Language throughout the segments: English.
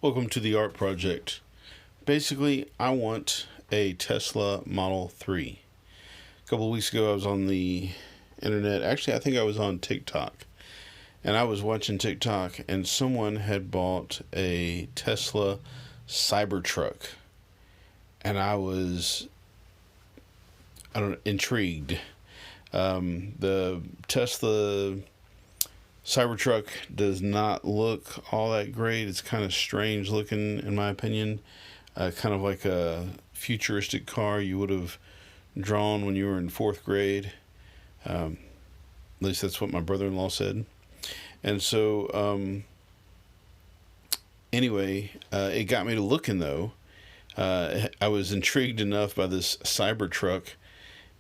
Welcome to the Art Project. Basically, I want a Tesla Model 3. A couple of weeks ago, I was on the internet. Actually, I think I was on TikTok. And I was watching TikTok, and someone had bought a Tesla Cybertruck. And I was, intrigued. The Tesla Cybertruck does not look all that great. It's kind of strange looking, in my opinion. Kind of like a futuristic car you would have drawn when you were in fourth grade. At least that's what my brother-in-law said. And so, anyway, it got me to looking, though. I was intrigued enough by this Cybertruck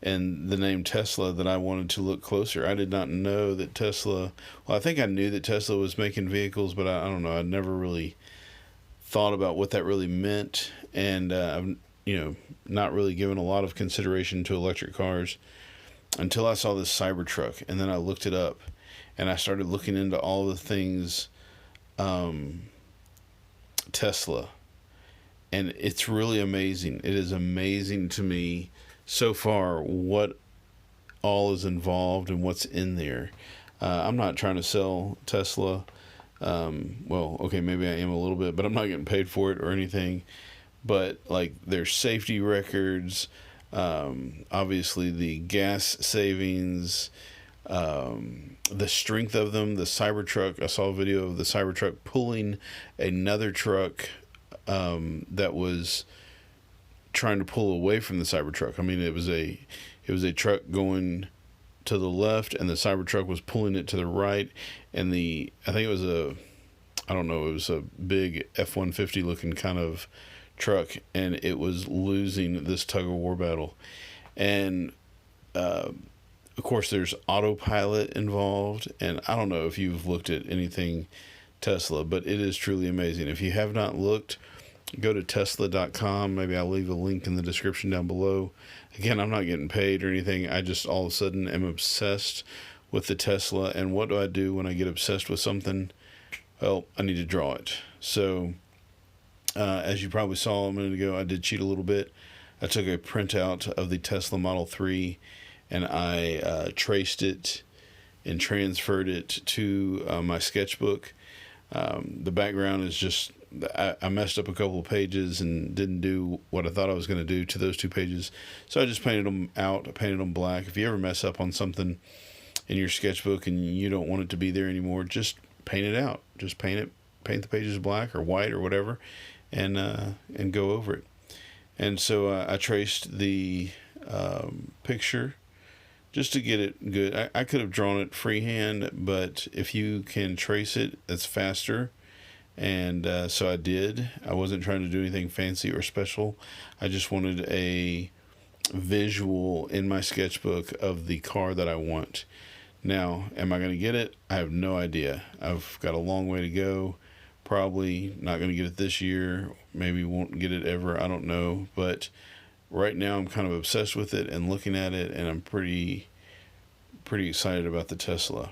and the name Tesla that I wanted to look closer. I did not know that Tesla, well, I think I knew that Tesla was making vehicles, but I don't know. I'd never really thought about what that really meant. And, I've, not really given a lot of consideration to electric cars until I saw this Cybertruck. And then I looked it up and I started looking into all the things, Tesla. And it's really amazing. It is amazing to me so far what all is involved and what's in there. I'm not trying to sell Tesla. Well, okay, maybe I am a little bit, but I'm not getting paid for it or anything. But like their safety records, obviously the gas savings, the strength of them, the Cybertruck. I saw a video of the Cybertruck pulling another truck that was trying to pull away from the Cybertruck. I mean, it was a truck going to the left, and the Cybertruck was pulling it to the right. And I think it was it was a big F-150 looking kind of truck, and it was losing this tug of war battle. And of course, there's autopilot involved, and I don't know if you've looked at anything Tesla, but it is truly amazing. If you have not looked, go to tesla.com. Maybe I'll leave a link in the description down below. Again, I'm not getting paid or anything. I just all of a sudden am obsessed with the Tesla. And what do I do when I get obsessed with something? Well, I need to draw it. So, as you probably saw a minute ago, I did cheat a little bit. I took a printout of the Tesla Model 3 and I traced it and transferred it to my sketchbook. The background is just, I messed up a couple of pages and didn't do what I thought I was going to do to those two pages. So I just painted them out. I painted them black. If you ever mess up on something in your sketchbook and you don't want it to be there anymore, just paint it out. Just paint the pages black or white or whatever, and go over it. And so I traced the picture just to get it good. I could have drawn it freehand, but if you can trace it, that's faster. And so I did. I wasn't trying to do anything fancy or special. I just wanted a visual in my sketchbook of the car that I want. Now, am I going to get it? I have no idea. I've got a long way to go. Probably not going to get it this year. Maybe won't get it ever. I don't know. But right now I'm kind of obsessed with it and looking at it, and I'm pretty excited about the Tesla.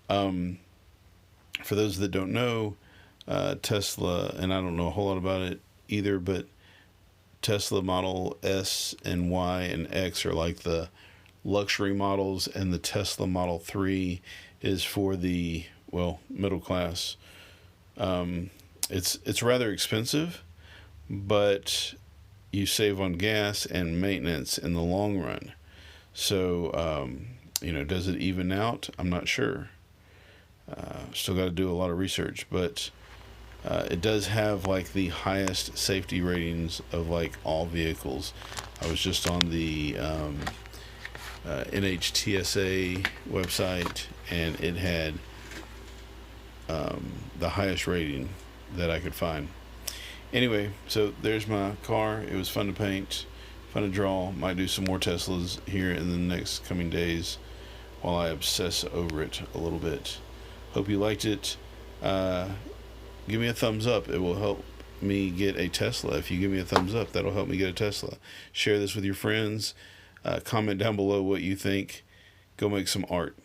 For those that don't know, Tesla, and I don't know a whole lot about it either, but Tesla Model S and Y and X are like the luxury models, and the Tesla Model 3 is for the, middle class. It's rather expensive, but you save on gas and maintenance in the long run. So, does it even out? I'm not sure. Still got to do a lot of research, but it does have like the highest safety ratings of like all vehicles. I was just on the NHTSA website, and it had the highest rating that I could find. Anyway, so there's my car. It was fun to paint, fun to draw. Might do some more Teslas here in the next coming days while I obsess over it a little bit. Hope you liked it. Give me a thumbs up. It will help me get a Tesla. If you give me a thumbs up, that'll help me get a Tesla. Share this with your friends. Comment down below what you think. Go make some art.